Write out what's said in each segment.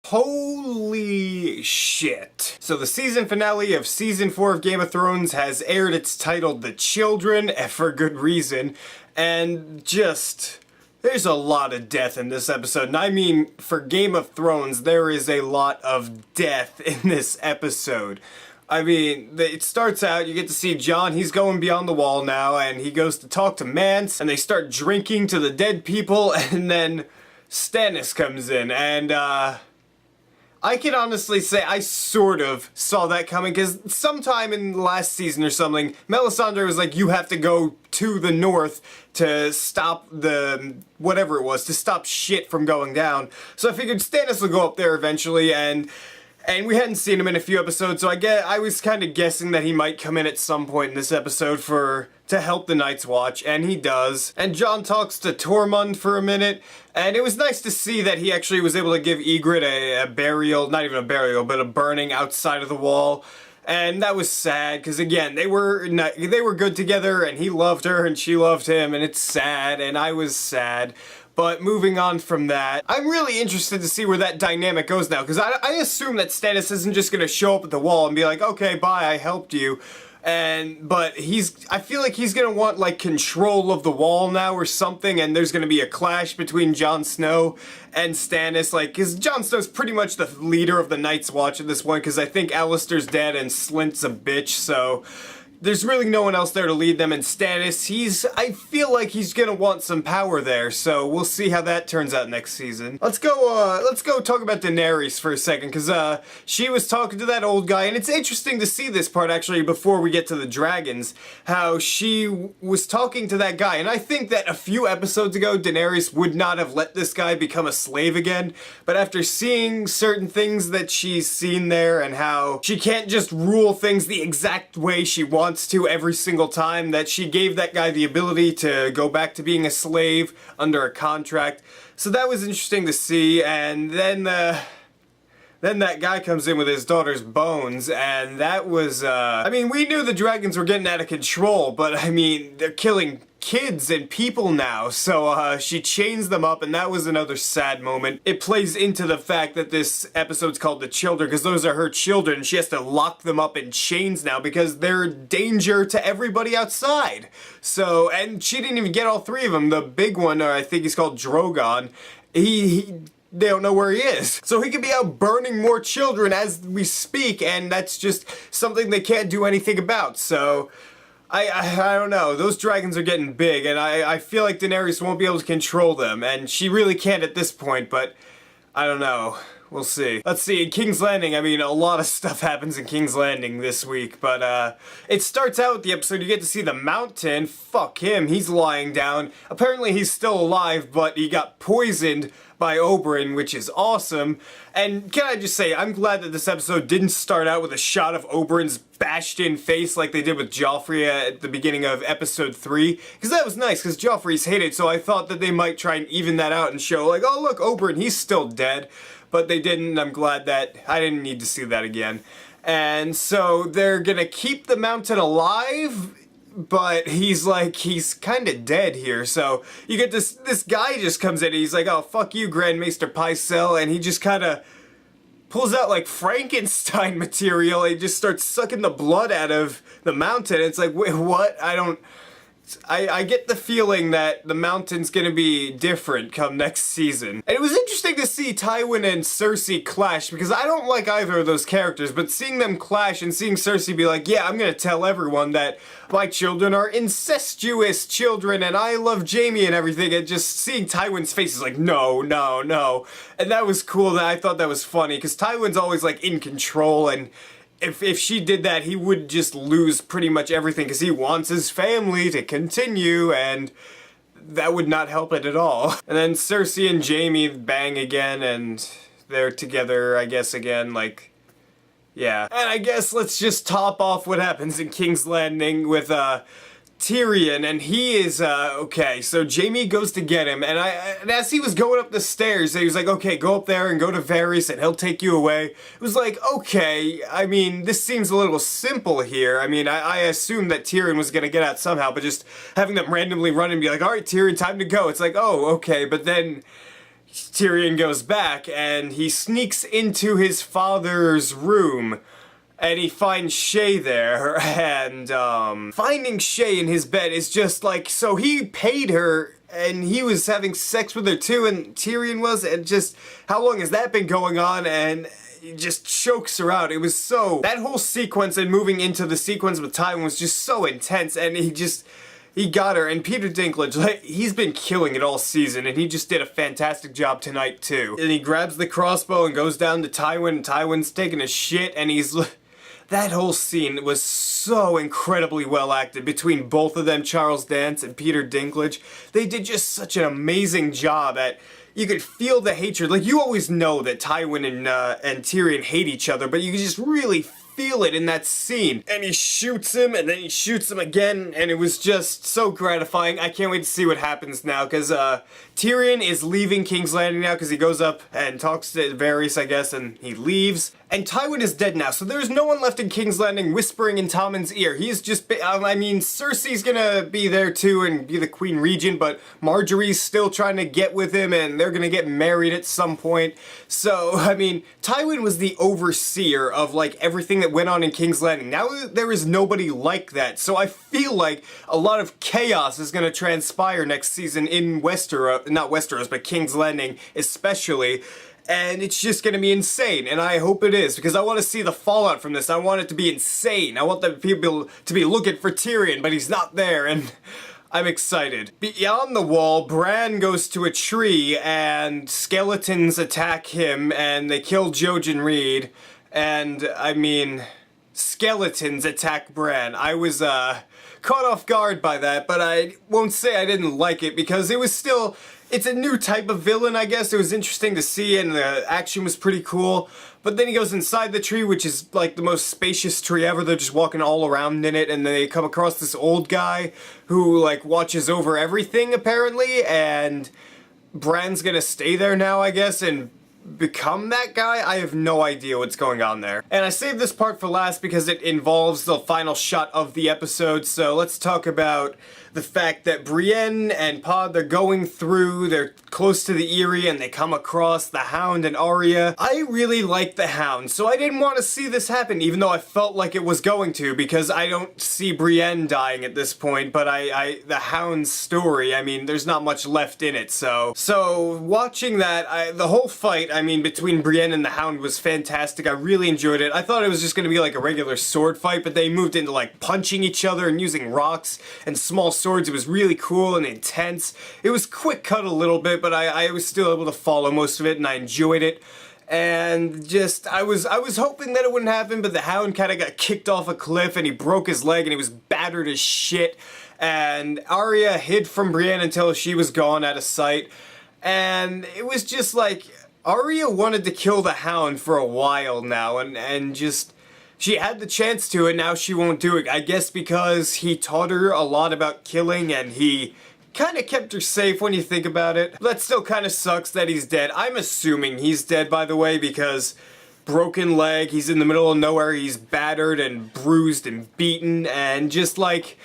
Holy shit. So the season finale of season 4 of Game of Thrones has aired. It's titled The Children, and for good reason. And just, there's a lot of death in this episode. And I mean, for Game of Thrones, there is a lot of death in this episode. I mean, it starts out, you get to see Jon, he's going beyond the wall now, and he goes to talk to Mance, and they start drinking to the dead people, and then Stannis comes in, and I can honestly say I sort of saw that coming, because sometime in last season or something, Melisandre was like, you have to go to the north to stop the, whatever it was, to stop shit from going down. So I figured Stannis will go up there eventually, and we hadn't seen him in a few episodes, so I was kind of guessing that he might come in at some point in this episode to help the Night's Watch, and he does. And Jon talks to Tormund for a minute, and it was nice to see that he actually was able to give Ygritte a burial, not even a burial, but a burning outside of the wall. And that was sad, because again, they were good together, and he loved her, and she loved him, and it's sad, and I was sad. But moving on from that, I'm really interested to see where that dynamic goes now, because I assume that Stannis isn't just going to show up at the wall and be like, okay, bye, I helped you. But I feel like he's gonna want, like, control of the wall now or something, and there's gonna be a clash between Jon Snow and Stannis, like, because Jon Snow's pretty much the leader of the Night's Watch at this point, because I think Alistair's dead and Slynt's a bitch, so there's really no one else there to lead them, and Stannis, I feel like he's gonna want some power there, so we'll see how that turns out next season. Let's go talk about Daenerys for a second, because she was talking to that old guy, and it's interesting to see this part, actually, before we get to the dragons, how she was talking to that guy, and I think that a few episodes ago, Daenerys would not have let this guy become a slave again, but after seeing certain things that she's seen there, and how she can't just rule things the exact way she wants to every single time, that she gave that guy the ability to go back to being a slave under a contract. So that was interesting to see, and then that guy comes in with his daughter's bones, and that was, I mean, we knew the dragons were getting out of control, but I mean, they're killing kids and people now, so she chains them up, and that was another sad moment. It plays into the fact that this episode's called The Children, because those are her children, and she has to lock them up in chains now, because they're a danger to everybody outside. So, and she didn't even get all three of them. The big one, or I think he's called Drogon, they don't know where he is. So he could be out burning more children as we speak, and that's just something they can't do anything about, so I don't know. Those dragons are getting big, and I feel like Daenerys won't be able to control them, and she really can't at this point, but I don't know. We'll see. Let's see, in King's Landing, I mean, a lot of stuff happens in King's Landing this week, but it starts out with the episode, you get to see the Mountain. Fuck him, he's lying down. Apparently he's still alive, but he got poisoned by Oberyn, which is awesome. And can I just say, I'm glad that this episode didn't start out with a shot of Oberyn's bashed in face like they did with Joffrey at the beginning of episode 3, because that was nice, because Joffrey's hated, so I thought that they might try and even that out and show, like, oh look, Oberyn, he's still dead. But they didn't, and I'm glad that I didn't need to see that again. And so they're gonna keep the Mountain alive, but he's kind of dead here. So you get this guy just comes in and he's like, oh, fuck you, Grand Maester Pycelle, and he just kind of pulls out like Frankenstein material. He just starts sucking the blood out of the Mountain. It's like, wait, what? I get the feeling that the Mountain's gonna be different come next season. And it was interesting to see Tywin and Cersei clash, because I don't like either of those characters, but seeing them clash and seeing Cersei be like, yeah, I'm gonna tell everyone that my children are incestuous children and I love Jaime and everything, and just seeing Tywin's face is like, no, no, no. And that was cool, I thought that was funny, because Tywin's always like in control, and if she did that, he would just lose pretty much everything, because he wants his family to continue, and that would not help it at all. And then Cersei and Jaime bang again, and they're together, I guess, again, like, yeah. And I guess let's just top off what happens in King's Landing with, Tyrion, and he is, okay, so Jaime goes to get him, and as he was going up the stairs, he was like, okay, go up there and go to Varys, and he'll take you away. It was like, okay, I mean, this seems a little simple here. I mean, I assumed that Tyrion was gonna get out somehow, but just having them randomly run and be like, alright, Tyrion, time to go. It's like, oh, okay, but then Tyrion goes back and he sneaks into his father's room. And he finds Shay there, and finding Shay in his bed is just like, so he paid her, and he was having sex with her too, and Tyrion was, and just, how long has that been going on, and he just chokes her out. It was so, that whole sequence and moving into the sequence with Tywin was just so intense, and he got her, and Peter Dinklage, like, he's been killing it all season, and he just did a fantastic job tonight too. And he grabs the crossbow and goes down to Tywin, and Tywin's taking a shit, and that whole scene was so incredibly well acted between both of them, Charles Dance and Peter Dinklage. They did just such an amazing job at, you could feel the hatred. Like, you always know that Tywin and Tyrion hate each other, but you could just really feel it in that scene. And he shoots him, and then he shoots him again, and it was just so gratifying. I can't wait to see what happens now, because Tyrion is leaving King's Landing now, because he goes up and talks to Varys, I guess, and he leaves. And Tywin is dead now, so there's no one left in King's Landing whispering in Tommen's ear. He's just, I mean, Cersei's gonna be there too and be the Queen Regent, but Marjorie's still trying to get with him, and they're gonna get married at some point. So, I mean, Tywin was the overseer of, like, everything that went on in King's Landing. Now there is nobody like that, so I feel like a lot of chaos is gonna transpire next season in Westeros, not Westeros, but King's Landing especially. And it's just gonna be insane, and I hope it is, because I want to see the fallout from this. I want it to be insane. I want the people to be looking for Tyrion, but he's not there, and I'm excited. Beyond the wall, Bran goes to a tree, and skeletons attack him, and they kill Jojen Reed, and, I mean, skeletons attack Bran. I was, caught off guard by that, but I won't say I didn't like it, because it was still... It's a new type of villain, I guess. It was interesting to see, and the action was pretty cool. But then he goes inside the tree, which is like the most spacious tree ever. They're just walking all around in it, and they come across this old guy who, like, watches over everything, apparently. And Bran's gonna stay there now, I guess, and become that guy? I have no idea what's going on there. And I saved this part for last because it involves the final shot of the episode, so let's talk about the fact that Brienne and Pod, they're going through, they're close to the Eyrie, and they come across the Hound and Arya. I really like the Hound, so I didn't want to see this happen, even though I felt like it was going to, because I don't see Brienne dying at this point, but the Hound's story, I mean, there's not much left in it, so watching that, the whole fight, I mean, between Brienne and the Hound was fantastic. I really enjoyed it. I thought it was just gonna be like a regular sword fight, but they moved into like punching each other and using rocks and small swords. It was really cool and intense. It was quick cut a little bit, but I was still able to follow most of it, and I enjoyed it. And just, I was hoping that it wouldn't happen, but the Hound kind of got kicked off a cliff, and he broke his leg, and he was battered as shit. And Arya hid from Brienne until she was gone out of sight. And it was just like, Arya wanted to kill the Hound for a while now, and just... She had the chance to, and now she won't do it. I guess because he taught her a lot about killing, and he kind of kept her safe when you think about it. That still kind of sucks that he's dead. I'm assuming he's dead, by the way, because broken leg, he's in the middle of nowhere, he's battered and bruised and beaten, and just like...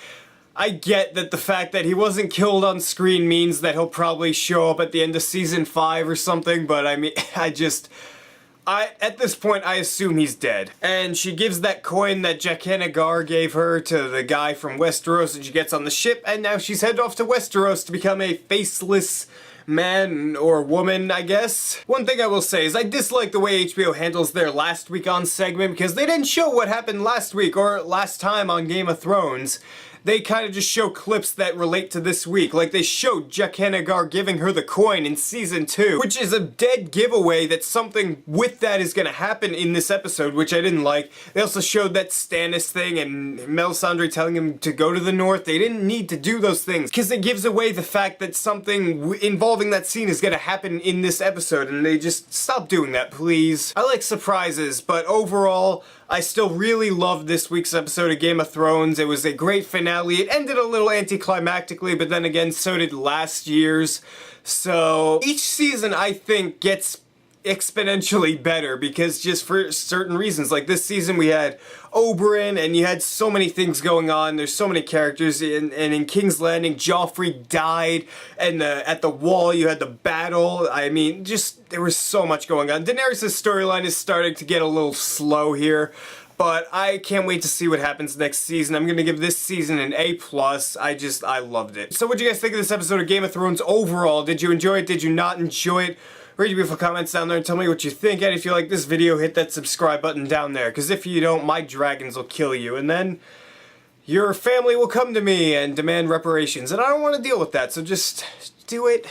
I get that the fact that he wasn't killed on screen means that he'll probably show up at the end of season 5 or something, but I mean, at this point, I assume he's dead. And she gives that coin that Jaqen H'ghar gave her to the guy from Westeros, and she gets on the ship, and now she's headed off to Westeros to become a faceless man or woman, I guess. One thing I will say is I dislike the way HBO handles their last week on segment, because they didn't show what happened last week or last time on Game of Thrones. They kind of just show clips that relate to this week. Like, they showed Jaqen H'ghar giving her the coin in Season 2, which is a dead giveaway that something with that is gonna happen in this episode, which I didn't like. They also showed that Stannis thing and Melisandre telling him to go to the north. They didn't need to do those things, because it gives away the fact that something involving that scene is gonna happen in this episode, and they just stop doing that, please. I like surprises, but overall, I still really loved this week's episode of Game of Thrones. It was a great finale. It ended a little anticlimactically, but then again, so did last year's. So each season, I think, gets exponentially better, because just for certain reasons. Like this season we had Oberyn, and you had so many things going on. There's so many characters, and in King's Landing, Joffrey died, and at the wall you had the battle. I mean, just there was so much going on. Daenerys' storyline is starting to get a little slow here, but I can't wait to see what happens next season. I'm gonna give this season an A+. I loved it. So what'd you guys think of this episode of Game of Thrones overall? Did you enjoy it? Did you not enjoy it? Read your beautiful comments down there and tell me what you think. And if you like this video, hit that subscribe button down there, because if you don't, my dragons will kill you, and then your family will come to me and demand reparations, and I don't want to deal with that, so just do it.